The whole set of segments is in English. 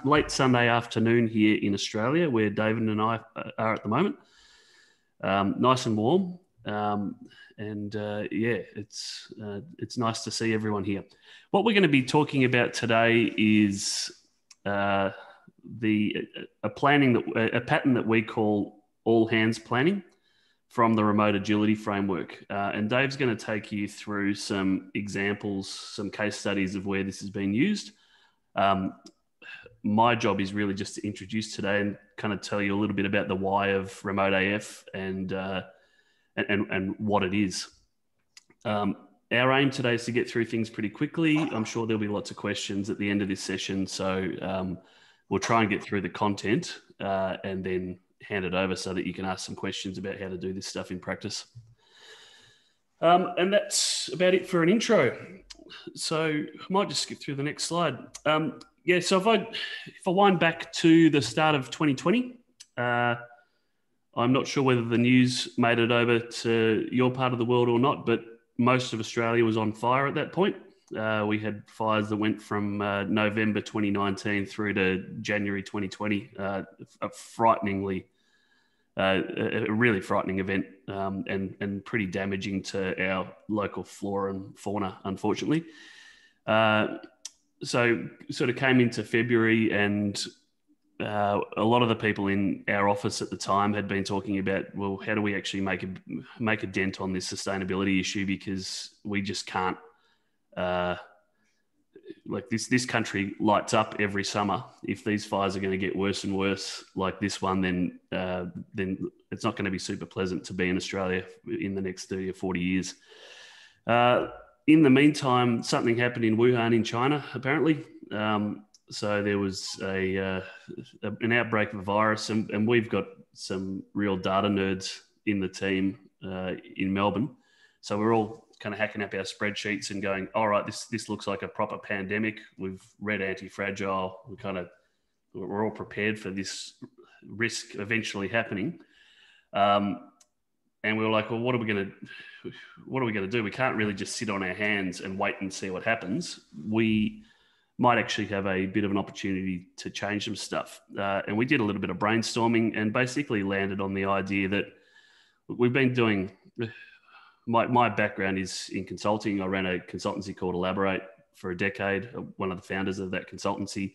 late Sunday afternoon here in Australia, where David and I are at the moment. Nice and warm, it's nice to see everyone here. What we're going to be talking about today is a pattern that we call all hands planning from the remote agility framework. And Dave's going to take you through some examples, some case studies of where this has been used. My job is really just to introduce today and kind of tell you a little bit about the why of remote AF and what it is. Our aim today is to get through things pretty quickly. I'm sure there'll be lots of questions at the end of this session. So we'll try and get through the content and then hand it over so that you can ask some questions about how to do this stuff in practice. And that's about it for an intro. So I might just skip through the next slide. So if I wind back to the start of 2020, I'm not sure whether the news made it over to your part of the world or not, but most of Australia was on fire at that point. We had fires that went from November 2019 through to January 2020, a really frightening event and pretty damaging to our local flora and fauna, unfortunately. So sort of came into February and a lot of the people in our office at the time had been talking about, well, how do we actually make a dent on this sustainability issue, because we just can't, this country lights up every summer. If these fires are going to get worse and worse like this one, then it's not going to be super pleasant to be in Australia in the next 30 or 40 years. In the meantime, something happened in Wuhan in China, apparently. So there was an outbreak of a virus, and we've got some real data nerds in the team in Melbourne. So we're all kind of hacking up our spreadsheets and going, all right, this looks like a proper pandemic. We've read Anti-Fragile. We're all prepared for this risk eventually happening. And we were like, well, what are we going to do? We can't really just sit on our hands and wait and see what happens. We might actually have a bit of an opportunity to change some stuff. And we did a little bit of brainstorming and basically landed on the idea that we've been doing, my background is in consulting. I ran a consultancy called Elaborate for a decade, one of the founders of that consultancy.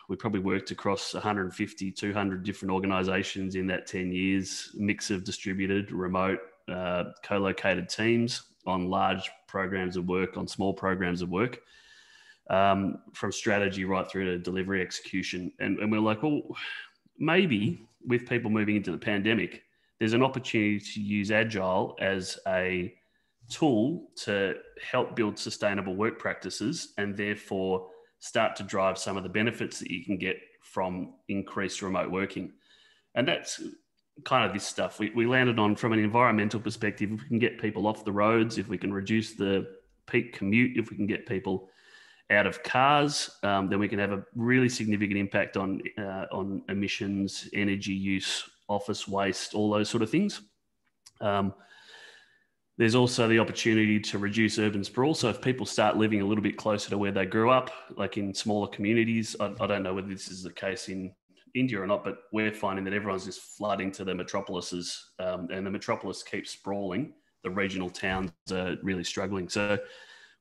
We probably worked across 150, 200 different organizations in that 10 years, mix of distributed, remote, co-located teams on large programs of work, on small programs of work. From strategy right through to delivery execution. And we're like, well, maybe with people moving into the pandemic, there's an opportunity to use Agile as a tool to help build sustainable work practices and therefore start to drive some of the benefits that you can get from increased remote working. And that's kind of this stuff we landed on from an environmental perspective. If we can get people off the roads, if we can reduce the peak commute, if we can get people out of cars, then we can have a really significant impact on emissions, energy use, office waste, all those sort of things. There's also the opportunity to reduce urban sprawl. So if people start living a little bit closer to where they grew up, like in smaller communities, I don't know whether this is the case in India or not, but we're finding that everyone's just flooding to the metropolises, and the metropolis keeps sprawling. The regional towns are really struggling. So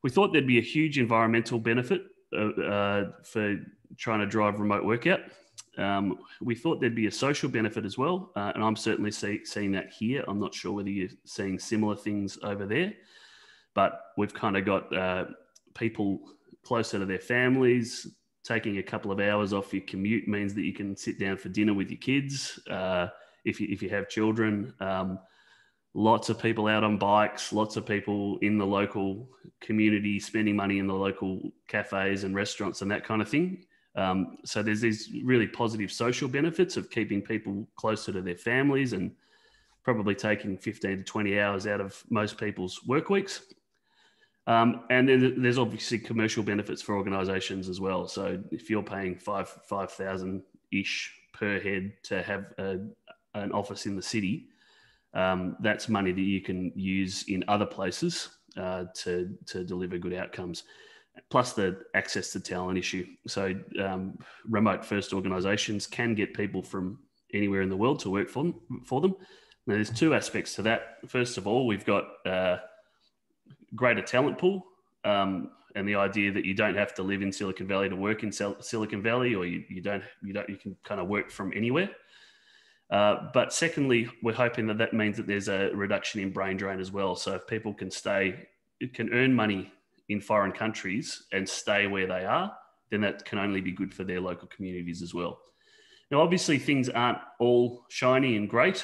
we thought there'd be a huge environmental benefit for trying to drive remote work out. We thought there'd be a social benefit as well, and I'm certainly seeing that here. I'm not sure whether you're seeing similar things over there, but we've kind of got people closer to their families. Taking a couple of hours off your commute means that you can sit down for dinner with your kids if you have children. Lots of people out on bikes, lots of people in the local community spending money in the local cafes and restaurants and that kind of thing. So there's these really positive social benefits of keeping people closer to their families and probably taking 15 to 20 hours out of most people's work weeks. And then there's obviously commercial benefits for organizations as well. So if you're paying $5,000-ish per head to have an office in the city, that's money that you can use in other places to deliver good outcomes. plus the access to talent issue. So remote first organizations can get people from anywhere in the world to work for them. Now, there's two aspects to that. First of all, we've got greater talent pool, and the idea that you don't have to live in Silicon Valley to work in Silicon Valley, or you can kind of work from anywhere. But secondly, we're hoping that means that there's a reduction in brain drain as well. So if people can earn money in foreign countries and stay where they are, then that can only be good for their local communities as well. Now, obviously, things aren't all shiny and great.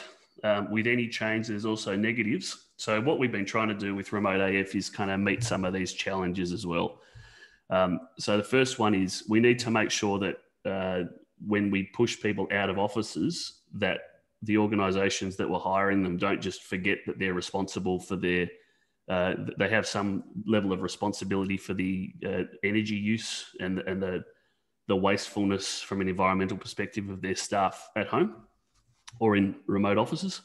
With any change, there's also negatives. So what we've been trying to do with Remote AF is kind of meet some of these challenges as well. So the first one is we need to make sure that when we push people out of offices, that the organisations that were hiring them don't just forget that they're responsible for they have some level of responsibility for the energy use and the wastefulness from an environmental perspective of their staff at home or in remote offices.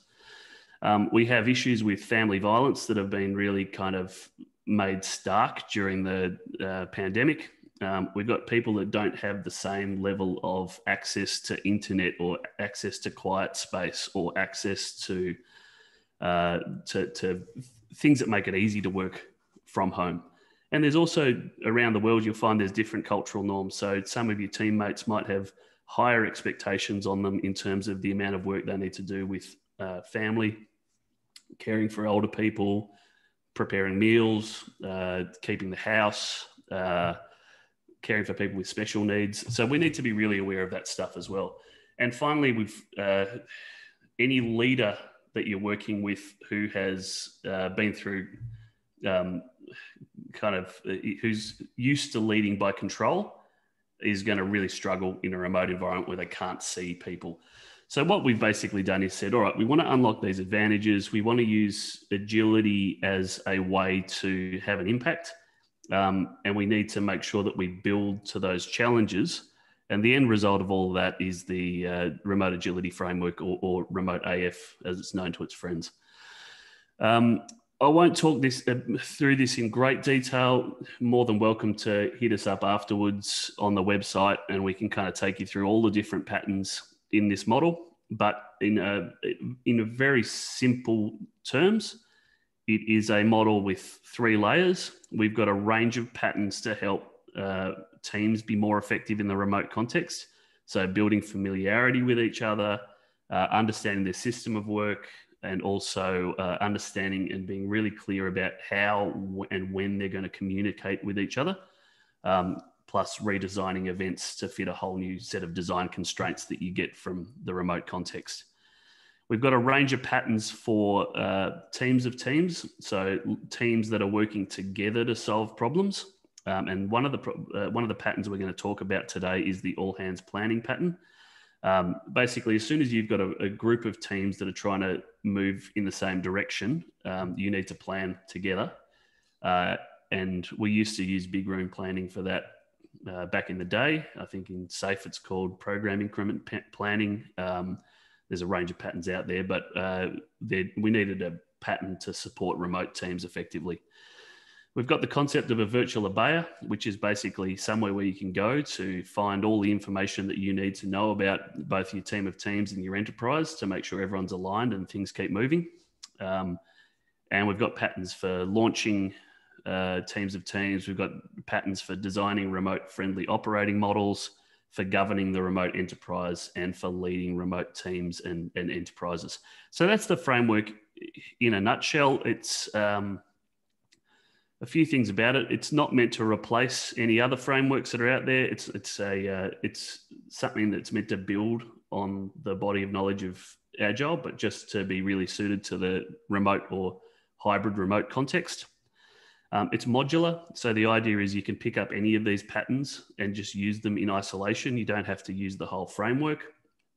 We have issues with family violence that have been really kind of made stark during the pandemic. We've got people that don't have the same level of access to internet or access to quiet space or access to things that make it easy to work from home. And there's also, around the world, you'll find there's different cultural norms. So some of your teammates might have higher expectations on them in terms of the amount of work they need to do with family, caring for older people, preparing meals, keeping the house, caring for people with special needs. So we need to be really aware of that stuff as well. And finally, any leader that you're working with who has been through who's used to leading by control is going to really struggle in a remote environment where they can't see people. So what we've basically done is said, all right, we want to unlock these advantages. We want to use agility as a way to have an impact. And we need to make sure that we build to those challenges. And the end result of all of that is the remote agility framework, or remote AF as it's known to its friends. I won't talk through this in great detail. More than welcome to hit us up afterwards on the website, and we can kind of take you through all the different patterns in this model. But in a very simple terms, it is a model with 3 layers. We've got a range of patterns to help teams be more effective in the remote context. So building familiarity with each other, understanding their system of work, and also understanding and being really clear about how and when they're going to communicate with each other, plus redesigning events to fit a whole new set of design constraints that you get from the remote context. We've got a range of patterns for teams of teams, so teams that are working together to solve problems. And one of the patterns we're going to talk about today is the all hands planning pattern. Basically, as soon as you've got a group of teams that are trying to move in the same direction, you need to plan together. And we used to use big room planning for that back in the day. I think in SAFE it's called program increment planning. There's a range of patterns out there, but we needed a pattern to support remote teams effectively. We've got the concept of a virtual abaya, which is basically somewhere where you can go to find all the information that you need to know about both your team of teams and your enterprise to make sure everyone's aligned and things keep moving. And we've got patterns for launching teams of teams. We've got patterns for designing remote-friendly operating models, for governing the remote enterprise, and for leading remote teams and enterprises. So that's the framework in a nutshell. It's a few things about it. It's not meant to replace any other frameworks that are out there. It's something that's meant to build on the body of knowledge of Agile, but just to be really suited to the remote or hybrid remote context. It's modular. So the idea is you can pick up any of these patterns and just use them in isolation. You don't have to use the whole framework.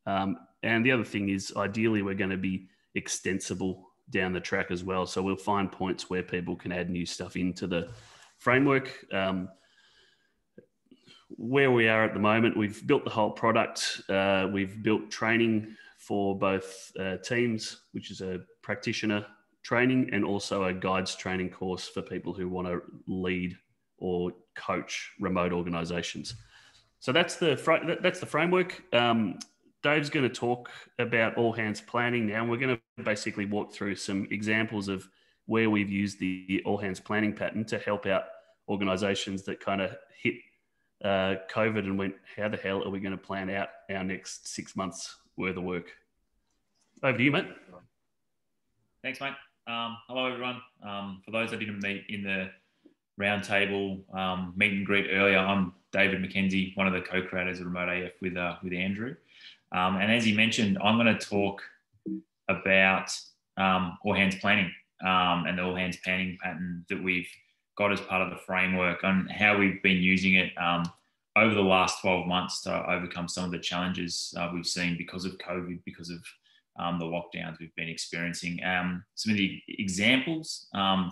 And the other thing is, ideally, we're going to be extensible down the track as well. So we'll find points where people can add new stuff into the framework. Where we are at the moment, we've built the whole product. We've built training for both teams, which is a practitioner training, and also a guides training course for people who want to lead or coach remote organizations. So that's the framework. Dave's going to talk about all hands planning now, and we're going to basically walk through some examples of where we've used the all hands planning pattern to help out organizations that kind of hit COVID and went, how the hell are we going to plan out our next 6 months worth of work? Over to you, mate. Thanks, mate. Hello, everyone. For those that didn't meet in the roundtable meet and greet earlier, I'm David McKenzie, one of the co-creators of Remote AF with Andrew. And as he mentioned, I'm going to talk about all hands planning and the all hands planning pattern that we've got as part of the framework, on how we've been using it over the last 12 months to overcome some of the challenges we've seen because of COVID, because of the lockdowns we've been experiencing. Some of the examples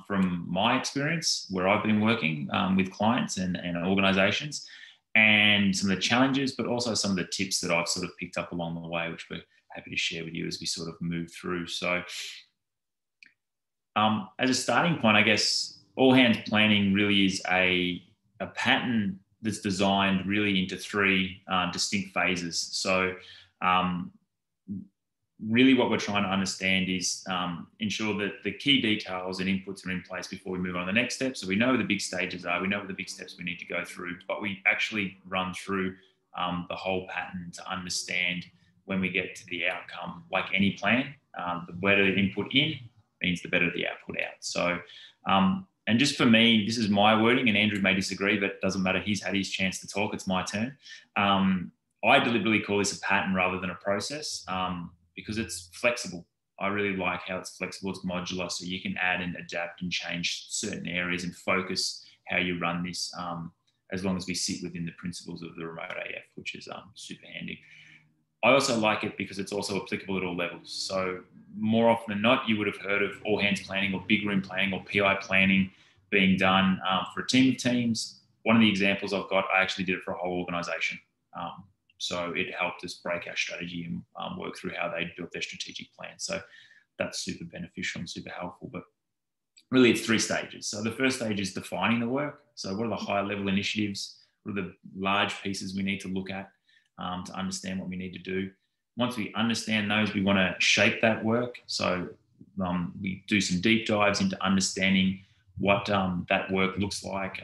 from my experience where I've been working with clients and organizations, and some of the challenges, but also some of the tips that I've sort of picked up along the way, which we're happy to share with you as we sort of move through. So as a starting point, I guess all hands planning really is a pattern that's designed really into three distinct phases. So really what we're trying to understand is ensure that the key details and inputs are in place before we move on to the next step. So we know what the big stages are, we know what the big steps we need to go through, but we actually run through the whole pattern to understand when we get to the outcome. Like any plan, the better the input in means the better the output out. So, and just for me, this is my wording, and Andrew may disagree, but it doesn't matter. He's had his chance to talk. It's my turn. I deliberately call this a pattern rather than a process, because it's flexible. I really like how it's flexible, it's modular, so you can add and adapt and change certain areas and focus how you run this, as long as we sit within the principles of the Remote AF, which is super handy. I also like it because it's also applicable at all levels. So more often than not, you would have heard of all hands planning or big room planning or PI planning being done for a team of teams. One of the examples I've got, I actually did it for a whole organization. So it helped us break our strategy and work through how they built their strategic plan. So that's super beneficial and super helpful. But really, it's three stages. So the first stage is defining the work. So what are the high level initiatives? What are the large pieces we need to look at to understand what we need to do? Once we understand those, we want to shape that work. So we do some deep dives into understanding what that work looks like.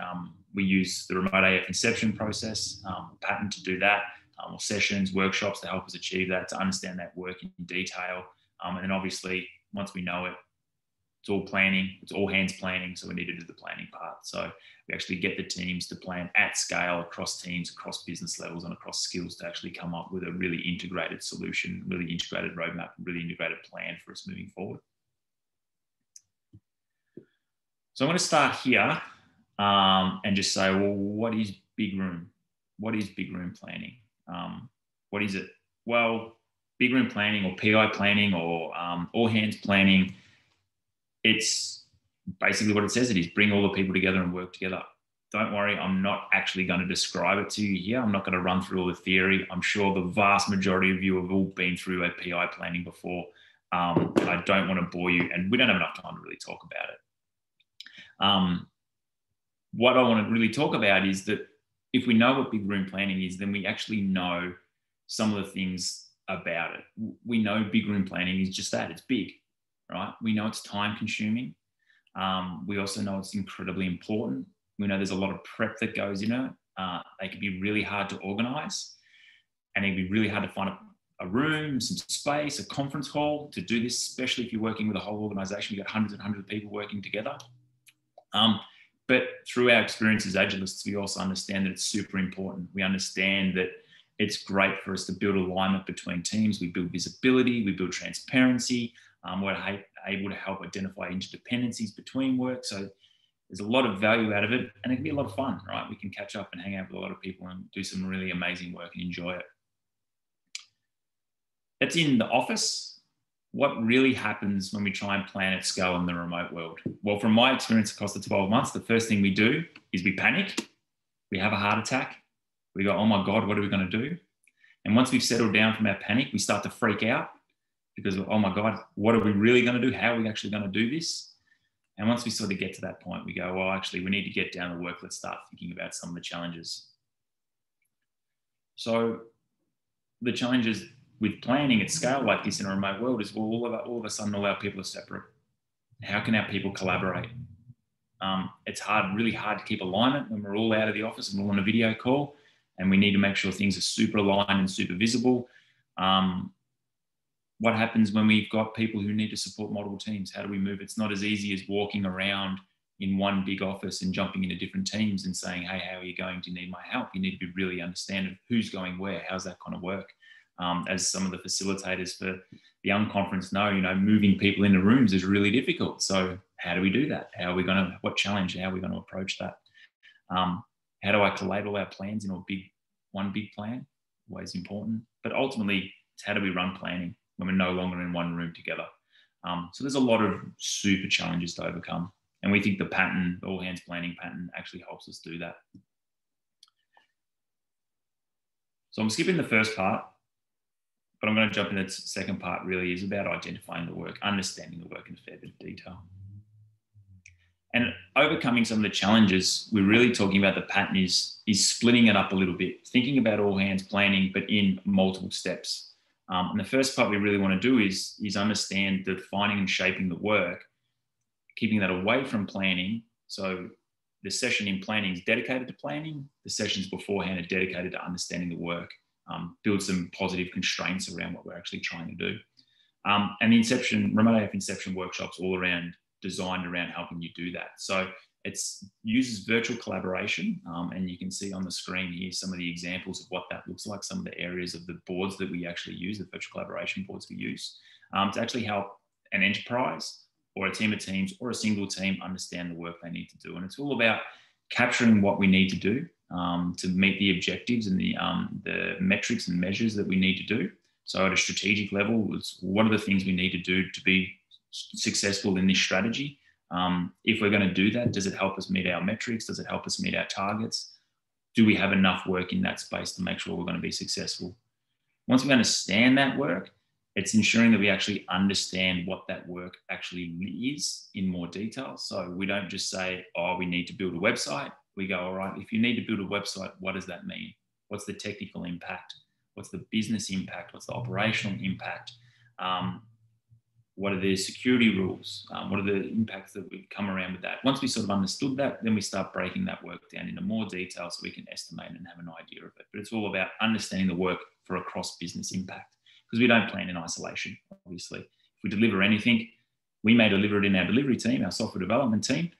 We use the Remote AF inception process, pattern to do that. Or sessions, workshops to help us achieve that, to understand that work in detail. And then obviously, once we know it, it's all planning, it's all hands planning. So we need to do the planning part. So we actually get the teams to plan at scale across teams, across business levels, and across skills to actually come up with a really integrated solution, really integrated roadmap, really integrated plan for us moving forward. So I'm going to start here and just say, well, what is big room? What is big room planning? What is it? Well, big room planning or PI planning or all hands planning, it's basically what it says it is: bring all the people together and work together. Don't worry, I'm not actually going to describe it to you here. I'm not going to run through all the theory. I'm sure the vast majority of you have all been through a PI planning before. I don't want to bore you, and we don't have enough time to really talk about it. What I want to really talk about is that if we know what big room planning is, then we actually know some of the things about it. We know big room planning is just that, it's big, right? We know it's time consuming. We also know it's incredibly important. We know there's a lot of prep that goes in it. They can be really hard to organize, and it can be really hard to find a room, some space, a conference hall to do this, especially if you're working with a whole organization. You've got hundreds and hundreds of people working together. But through our experience as Agilists, we also understand that it's super important. We understand that it's great for us to build alignment between teams. We build visibility, we build transparency. We're able to help identify interdependencies between work. So there's a lot of value out of it, and it can be a lot of fun, right? We can catch up and hang out with a lot of people and do some really amazing work and enjoy it. That's in the office. What really happens when we try and plan at scale in the remote world? Well, from my experience across the 12 months, the first thing we do is we panic. We have a heart attack. We go, oh my God, what are we going to do? And once we've settled down from our panic, we start to freak out because, oh my God, what are we really going to do? How are we actually going to do this? And once we sort of get to that point, we go, well, actually, we need to get down the work. Let's start thinking about some of the challenges. So the challenges with planning at scale like this in a remote world is, well, all of a sudden, all our people are separate. How can our people collaborate? It's really hard to keep alignment when we're all out of the office and we're all on a video call, and we need to make sure things are super aligned and super visible. What happens when we've got people who need to support multiple teams? How do we move? It's not as easy as walking around in one big office and jumping into different teams and saying, hey, how are you going? Do you need my help? You need to be really understanding who's going where. How's that going to work? As some of the facilitators for the Unconference know, moving people into rooms is really difficult. So how do we do that? What challenge? How are we going to approach that? How do I collate all our plans in one big plan? Always important. But ultimately, it's how do we run planning when we're no longer in one room together? So there's a lot of super challenges to overcome. And we think the pattern, the all hands planning pattern, actually helps us do that. So I'm skipping the first part, but I'm going to jump into the second part. Really is about identifying the work, understanding the work in a fair bit of detail. And overcoming some of the challenges, we're really talking about the pattern is splitting it up a little bit, thinking about all hands planning, but in multiple steps. And the first part we really want to do is understand defining and shaping the work, keeping that away from planning. So the session in planning is dedicated to planning. The sessions beforehand are dedicated to understanding the work, build some positive constraints around what we're actually trying to do. And the remote AF Inception workshops all designed around helping you do that. So it uses virtual collaboration, and you can see on the screen here some of the examples of what that looks like, some of the areas of the boards that we actually use, the virtual collaboration boards we use, to actually help an enterprise or a team of teams or a single team understand the work they need to do. And it's all about capturing what we need to do to meet the objectives and the metrics and measures that we need to do. So at a strategic level, what are the things we need to do to be successful in this strategy? If we're going to do that, does it help us meet our metrics? Does it help us meet our targets? Do we have enough work in that space to make sure we're going to be successful? Once we understand that work, it's ensuring that we actually understand what that work actually is in more detail. So we don't just say, oh, we need to build a website. We go, all right, if you need to build a website, what does that mean? What's the technical impact? What's the business impact? What's the operational impact? What are the security rules? What are the impacts that would come around with that? Once we sort of understood that, then we start breaking that work down into more detail so we can estimate and have an idea of it. But it's all about understanding the work for a cross-business impact, because we don't plan in isolation, obviously. If we deliver anything, we may deliver it in our delivery team, our software development team,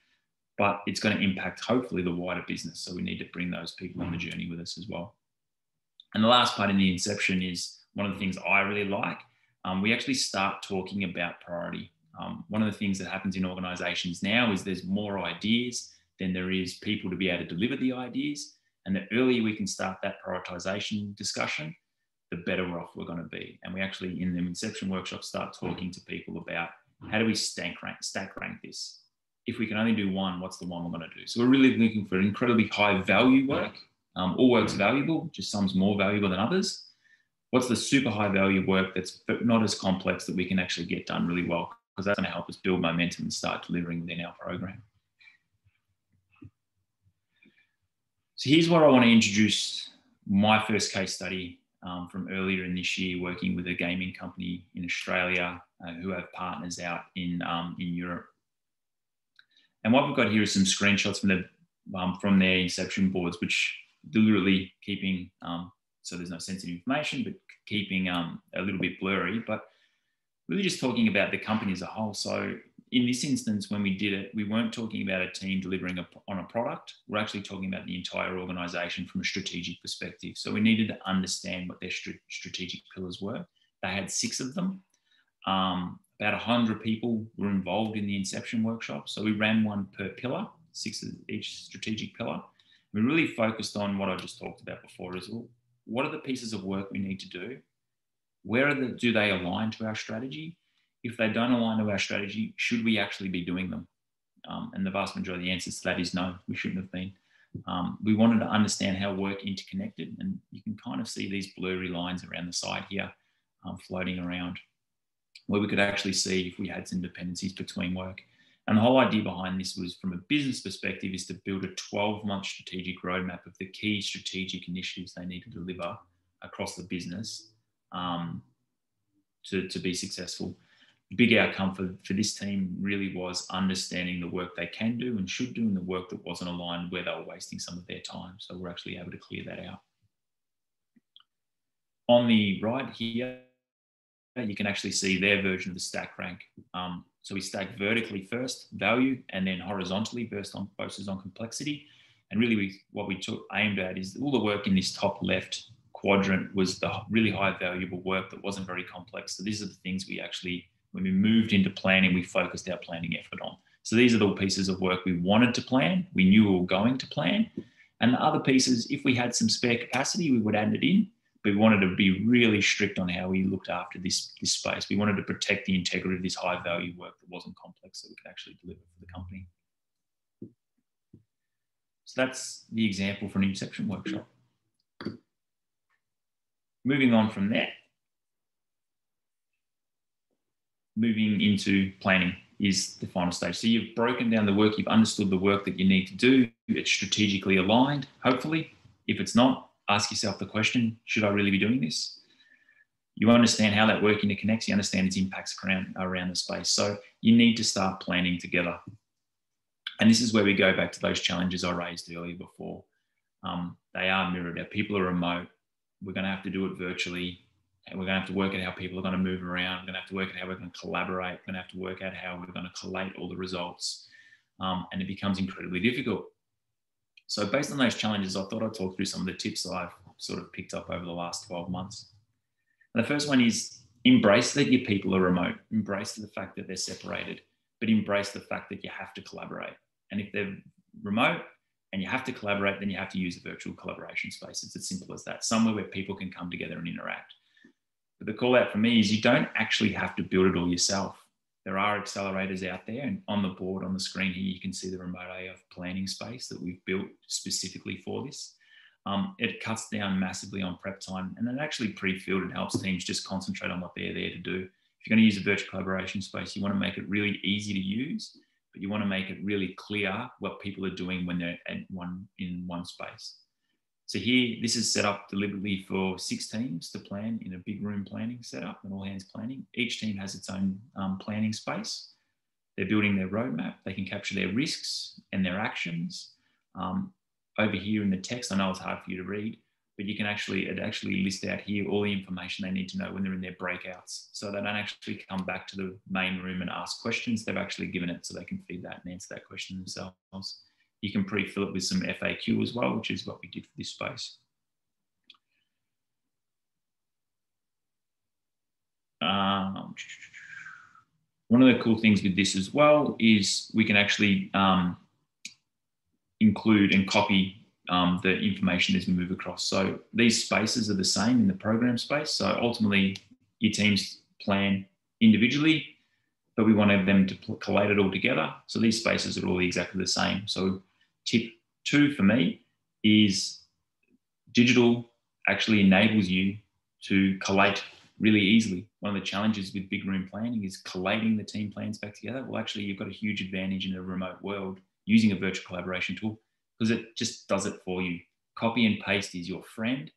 but it's going to impact, hopefully, the wider business. So we need to bring those people on the journey with us as well. And the last part in the inception is one of the things I really like. We actually start talking about priority. One of the things that happens in organizations now is there's more ideas than there is people to be able to deliver the ideas. And the earlier we can start that prioritization discussion, the better off we're going to be. And we actually, in the Inception workshop, start talking to people about how do we stack rank this? If we can only do one, what's the one we're going to do? So we're really looking for incredibly high value work. All work's valuable, just some's more valuable than others. What's the super high value work that's not as complex that we can actually get done really well? Because that's going to help us build momentum and start delivering within our program. So here's where I want to introduce my first case study from earlier in this year, working with a gaming company in Australia who have partners out in Europe. And what we've got here is some screenshots from their Inception boards, which deliberately keeping so there's no sensitive information, but keeping a little bit blurry, but really just talking about the company as a whole. So in this instance, when we did it, we weren't talking about a team delivering on a product. We're actually talking about the entire organization from a strategic perspective. So we needed to understand what their strategic pillars were. They had 6 of them. About 100 people were involved in the Inception workshop. So we ran one per pillar, 6 of each strategic pillar. We really focused on what I just talked about before as well. What are the pieces of work we need to do? Do they align to our strategy? If they don't align to our strategy, should we actually be doing them? And the vast majority of the answers to that is no, we shouldn't have been. We wanted to understand how work interconnected, and you can kind of see these blurry lines around the side here floating around, where we could actually see if we had some dependencies between work. And the whole idea behind this was, from a business perspective, is to build a 12-month strategic roadmap of the key strategic initiatives they need to deliver across the business to be successful. The big outcome for this team really was understanding the work they can do and should do, and the work that wasn't aligned where they were wasting some of their time. So we're actually able to clear that out. On the right here, you can actually see their version of the stack rank. So we stack vertically first, value, and then horizontally based on complexity. And really what we aimed at is all the work in this top left quadrant was the really high valuable work that wasn't very complex. So these are the things we actually, when we moved into planning, we focused our planning effort on. So these are the pieces of work we wanted to plan, we knew we were going to plan. And the other pieces, if we had some spare capacity, we would add it in. But we wanted to be really strict on how we looked after this space. We wanted to protect the integrity of this high value work that wasn't complex, that we could actually deliver for the company. So that's the example for an Inception workshop. Moving on from there, moving into planning is the final stage. So you've broken down the work, you've understood the work that you need to do, it's strategically aligned, hopefully. If it's not, ask yourself the question, should I really be doing this? You understand how that work interconnects, you understand its impacts around the space. So you need to start planning together. And this is where we go back to those challenges I raised earlier before. They are mirrored. Our people are remote. We're going to have to do it virtually. And we're going to have to work out how people are going to move around. We're going to have to work out how we're going to collaborate. We're going to have to work out how we're going to collate all the results. And it becomes incredibly difficult. So based on those challenges, I thought I'd talk through some of the tips that I've sort of picked up over the last 12 months. And the first one is embrace that your people are remote. Embrace the fact that they're separated, but embrace the fact that you have to collaborate. And if they're remote and you have to collaborate, then you have to use a virtual collaboration space. It's as simple as that, somewhere where people can come together and interact. But the call out for me is you don't actually have to build it all yourself. There are accelerators out there, and on the board, on the screen here, you can see the remote AF planning space that we've built specifically for this. It cuts down massively on prep time, and it actually pre-filled and helps teams just concentrate on what they're there to do. If you're going to use a virtual collaboration space, you want to make it really easy to use, but you want to make it really clear what people are doing when they're in one space. So here, this is set up deliberately for 6 teams to plan in a big room planning setup, an all hands planning. Each team has its own planning space. They're building their roadmap. They can capture their risks and their actions. Over here in the text, I know it's hard for you to read, but you can it actually lists out here all the information they need to know when they're in their breakouts. So they don't actually come back to the main room and ask questions. They've actually given it so they can feed that and answer that question themselves. You can pre-fill it with some FAQ as well, which is what we did for this space. One of the cool things with this as well is we can actually include and copy the information as we move across. So these spaces are the same in the program space. So ultimately, your teams plan individually, but we wanted them to collate it all together. So these spaces are all exactly the same. So tip 2 for me is digital actually enables you to collate really easily. One of the challenges with big room planning is collating the team plans back together. Well, actually, you've got a huge advantage in a remote world using a virtual collaboration tool because it just does it for you. Copy and paste is your friend.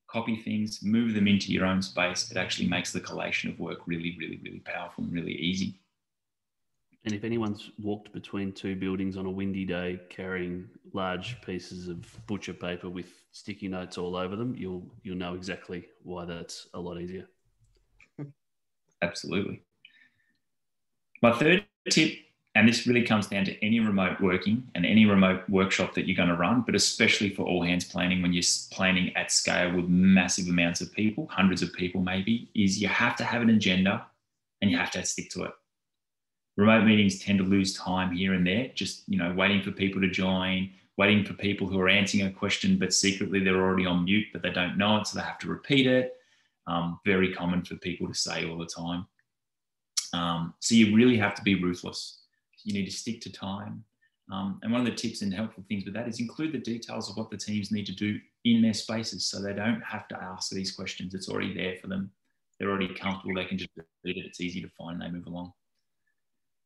Copy things, move them into your own space. It actually makes the collation of work really, really, really powerful and really easy. And if anyone's walked between 2 buildings on a windy day carrying large pieces of butcher paper with sticky notes all over them, you'll know exactly why that's a lot easier. Absolutely. My third tip, and this really comes down to any remote working and any remote workshop that you're going to run, but especially for all hands planning when you're planning at scale with massive amounts of people, hundreds of people maybe, is you have to have an agenda and you have to stick to it. Remote meetings tend to lose time here and there, just waiting for people to join, waiting for people who are answering a question, but secretly they're already on mute, but they don't know it, so they have to repeat it. Very common for people to say all the time. So you really have to be ruthless. You need to stick to time. And one of the tips and helpful things with that is include the details of what the teams need to do in their spaces so they don't have to ask these questions. It's already there for them. They're already comfortable. They can just repeat it. It's easy to find and they move along.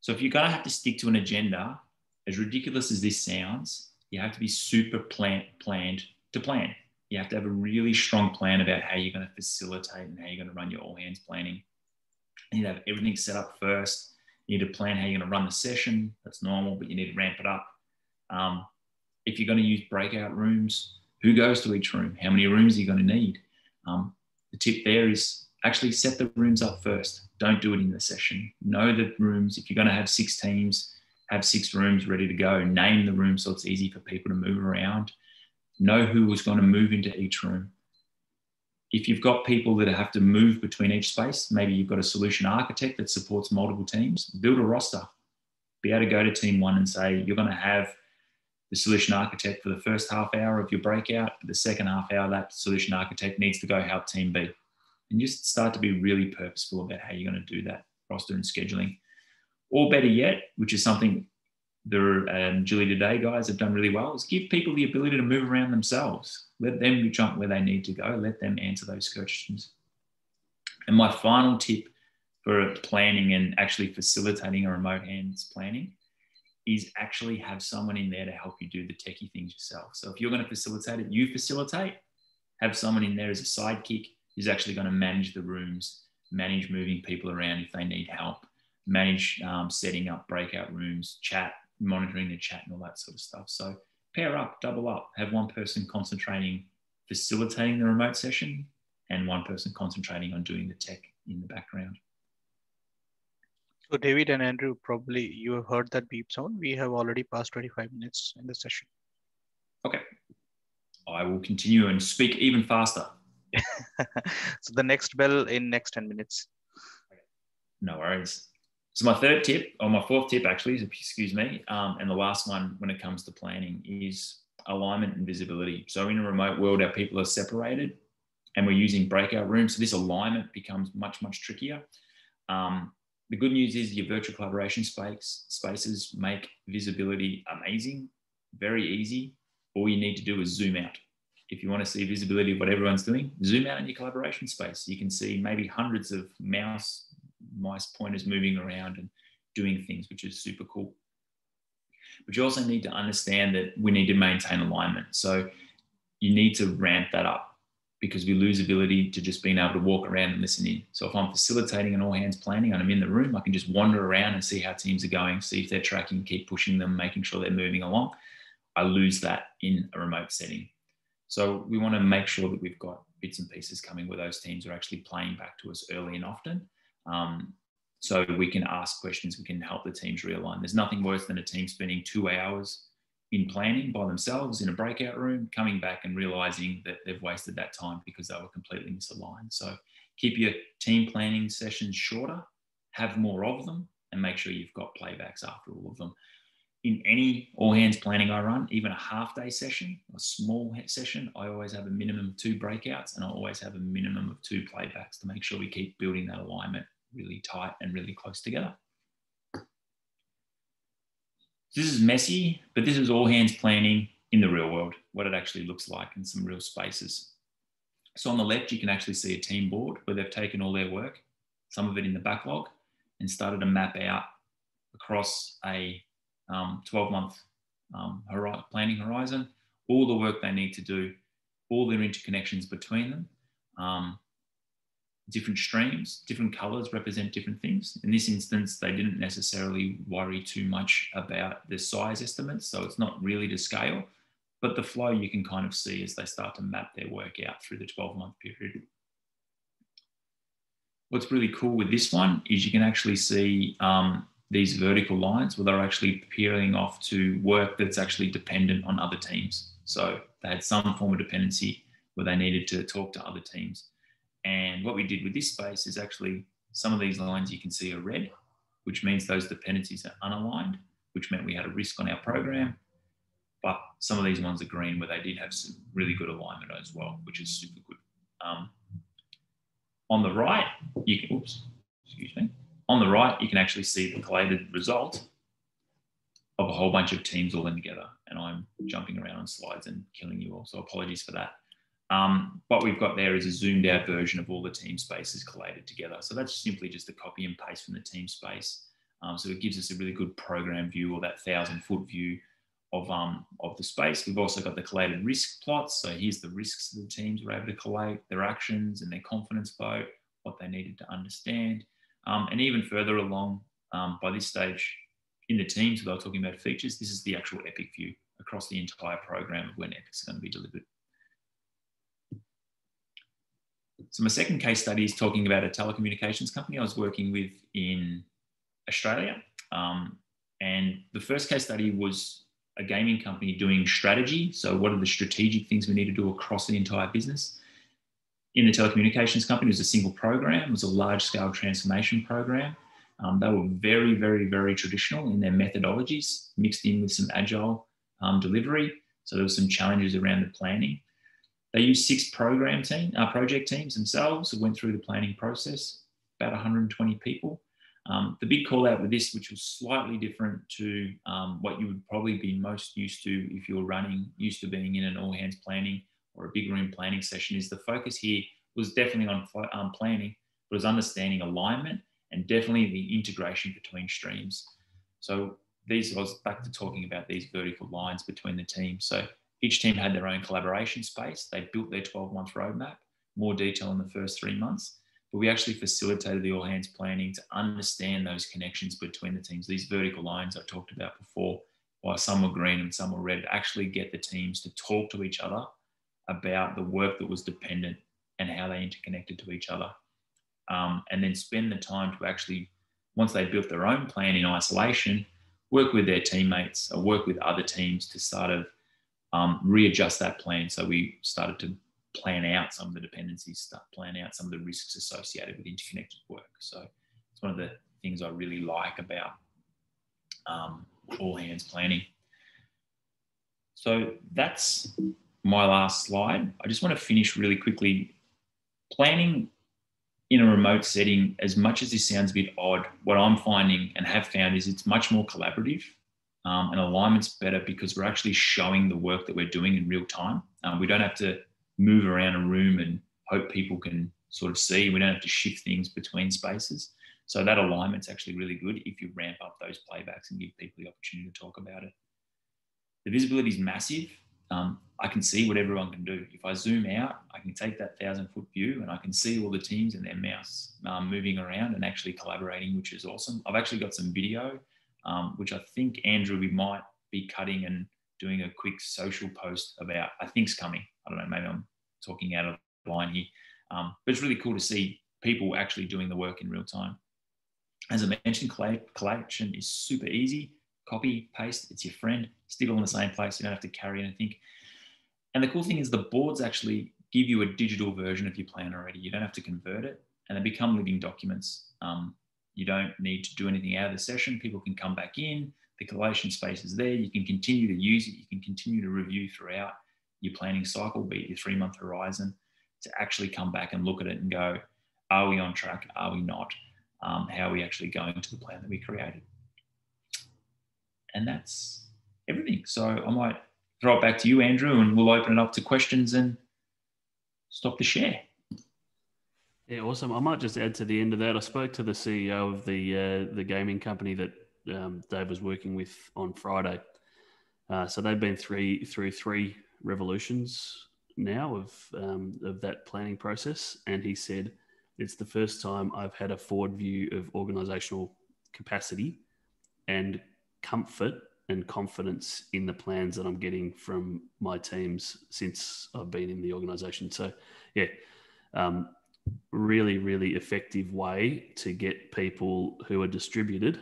So if you're going to have to stick to an agenda, as ridiculous as this sounds, you have to be super planned to plan. You have to have a really strong plan about how you're going to facilitate and how you're going to run your all hands planning. You need to have everything set up first. You need to plan how you're going to run the session. That's normal, but you need to ramp it up. If you're going to use breakout rooms, who goes to each room? How many rooms are you going to need? The tip there is actually set the rooms up first. Don't do it in the session. Know the rooms. If you're going to have 6 teams, have 6 rooms ready to go. Name the room so it's easy for people to move around. Know who is going to move into each room. If you've got people that have to move between each space, maybe you've got a solution architect that supports multiple teams, build a roster. Be able to go to team 1 and say, you're going to have the solution architect for the first half hour of your breakout. For the second half hour, that solution architect needs to go help team B. And just start to be really purposeful about how you're going to do that roster and scheduling. Or better yet, which is something the AgilityToday guys have done really well, is give people the ability to move around themselves. Let them jump where they need to go. Let them answer those questions. And my final tip for planning and actually facilitating a remote hands planning is actually have someone in there to help you do the techie things yourself. So if you're going to facilitate it, you facilitate. Have someone in there as a sidekick who's actually going to manage the rooms, manage moving people around if they need help, manage setting up breakout rooms, chat, monitoring the chat and all that sort of stuff. So pair up, double up, have one person concentrating, facilitating the remote session and one person concentrating on doing the tech in the background. So David and Andrew, probably you have heard that beep sound. We have already passed 25 minutes in the session. Okay. I will continue and speak even faster. So the next bell in next 10 minutes. No worries. So my third tip, or my fourth tip actually, excuse me, and the last one when it comes to planning is alignment and visibility. So in a remote world, our people are separated and we're using breakout rooms. So this alignment becomes much, much trickier. The good news is your virtual collaboration spaces make visibility amazing, very easy. All you need to do is zoom out. If you want to see visibility of what everyone's doing, zoom out in your collaboration space. You can see maybe hundreds of mice pointers moving around and doing things, which is super cool. But you also need to understand that we need to maintain alignment. So you need to ramp that up because we lose ability to just being able to walk around and listen in. So if I'm facilitating an all hands planning and I'm in the room, I can just wander around and see how teams are going, see if they're tracking, keep pushing them, making sure they're moving along. I lose that in a remote setting. So we want to make sure that we've got bits and pieces coming where those teams are actually playing back to us early and often. So we can ask questions, we can help the teams realign. There's nothing worse than a team spending 2 hours in planning by themselves in a breakout room, coming back and realizing that they've wasted that time because they were completely misaligned. So keep your team planning sessions shorter, have more of them, and make sure you've got playbacks after all of them. In any all hands planning I run, even a half day session, a small session, I always have a minimum of 2 breakouts and I always have a minimum of 2 playbacks to make sure we keep building that alignment really tight and really close together. This is messy, but this is all hands planning in the real world, what it actually looks like in some real spaces. So on the left, you can actually see a team board where they've taken all their work, some of it in the backlog, and started to map out across a 12-month planning horizon, all the work they need to do, all their interconnections between them, different streams, different colors represent different things. In this instance, they didn't necessarily worry too much about the size estimates, so it's not really to scale, but the flow you can kind of see as they start to map their work out through the 12-month period. What's really cool with this one is you can actually see these vertical lines where they're actually peeling off to work that's actually dependent on other teams. So they had some form of dependency where they needed to talk to other teams. And what we did with this space is actually some of these lines you can see are red, which means those dependencies are unaligned, which meant we had a risk on our program. But some of these ones are green where they did have some really good alignment as well, which is super good. On the right, you can, on the right, you can actually see the collated result of a whole bunch of teams all in together. And I'm jumping around on slides and killing you all, so apologies for that. What we've got there is a zoomed out version of all the team spaces collated together. So that's simply just a copy and paste from the team space So it gives us a really good program view, or that 1,000-foot view of the space. We've also got the collated risk plots. So here's the risks that the teams were able to collate, their actions and their confidence vote, what they needed to understand. And even further along, by this stage in the teams, where they're talking about features, this is the actual epic view across the entire program of when epics are going to be delivered. So my second case study is talking about a telecommunications company I was working with in Australia. And the first case study was a gaming company doing strategy. So what are the strategic things we need to do across the entire business? In the telecommunications company, it was a single program. It was a large-scale transformation program. They were very, very, very traditional in their methodologies, mixed in with some agile delivery. So there were some challenges around the planning. They used 6 project teams themselves that went through the planning process, about 120 people. The big call out with this, which was slightly different to what you would probably be most used to if you're used to being in an all hands planning or a big room planning session, is the focus here was definitely on planning, but it was understanding alignment and definitely the integration between streams. So I was back to talking about these vertical lines between the teams. So each team had their own collaboration space. They built their 12-month roadmap, more detail in the first 3 months. But we actually facilitated the all hands planning to understand those connections between the teams. These vertical lines I talked about before, while some were green and some were red, actually get the teams to talk to each other about the work that was dependent and how they interconnected to each other. And then spend the time to actually, once they built their own plan in isolation, work with their teammates or work with other teams to sort of readjust that plan. So we started to plan out some of the dependencies, plan out some of the risks associated with interconnected work. So it's one of the things I really like about all hands planning. So that's my last slide. I just want to finish really quickly. Planning in a remote setting, as much as this sounds a bit odd, what I'm finding and have found is it's much more collaborative. And alignment's better because we're actually showing the work that we're doing in real time. We don't have to move around a room and hope people can sort of see. We don't have to shift things between spaces. So that alignment's actually really good if you ramp up those playbacks and give people the opportunity to talk about it. The visibility is massive. I can see what everyone can do. If I zoom out, I can take that 1,000-foot view and I can see all the teams and their mouse moving around and actually collaborating, which is awesome. I've actually got some video, which I think, Andrew, we might be cutting and doing a quick social post about, I think's coming. I don't know, maybe I'm talking out of line here. But it's really cool to see people actually doing the work in real time. As I mentioned, collaboration is super easy. Copy, paste, it's your friend, stick it all in the same place. You don't have to carry anything. And the cool thing is the boards actually give you a digital version of your plan already. You don't have to convert it, and they become living documents. You don't need to do anything out of the session. People can come back in. The collation space is there. You can continue to use it. You can continue to review throughout your planning cycle, be it your 3-month horizon, to actually come back and look at it and go, are we on track? Are we not? How are we actually going to the plan that we created? And that's everything. So I might throw it back to you, Andrew, and we'll open it up to questions and stop the share. Yeah, awesome. I might just add to the end of that. I spoke to the CEO of the gaming company that Dave was working with on Friday. So they've been through 3 revolutions now of that planning process, and he said it's the first time I've had a forward view of organizational capacity and comfort and confidence in the plans that I'm getting from my teams since I've been in the organization. So yeah, really, really effective way to get people who are distributed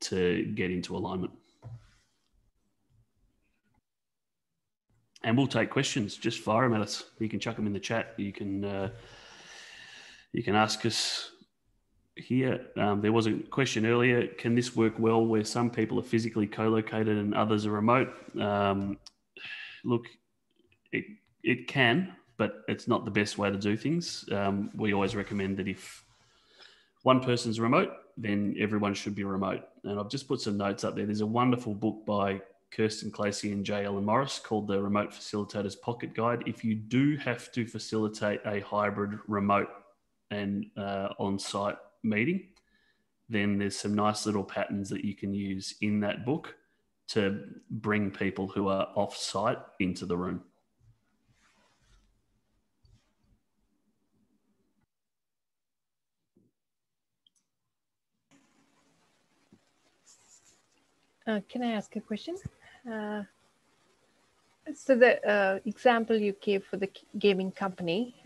to get into alignment. And we'll take questions. Just fire them at us. You can chuck them in the chat. You can ask us here. There was a question earlier. Can this work well where some people are physically co-located and others are remote? Look, it can, but it's not the best way to do things. We always recommend that if one person's remote, then everyone should be remote. And I've just put some notes up there. There's a wonderful book by Kirsten Clasey and J. Ellen Morris called The Remote Facilitator's Pocket Guide. If you do have to facilitate a hybrid remote and on-site meeting, then there's some nice little patterns that you can use in that book to bring people who are off-site into the room. Can I ask a question? So the example you gave for the gaming company,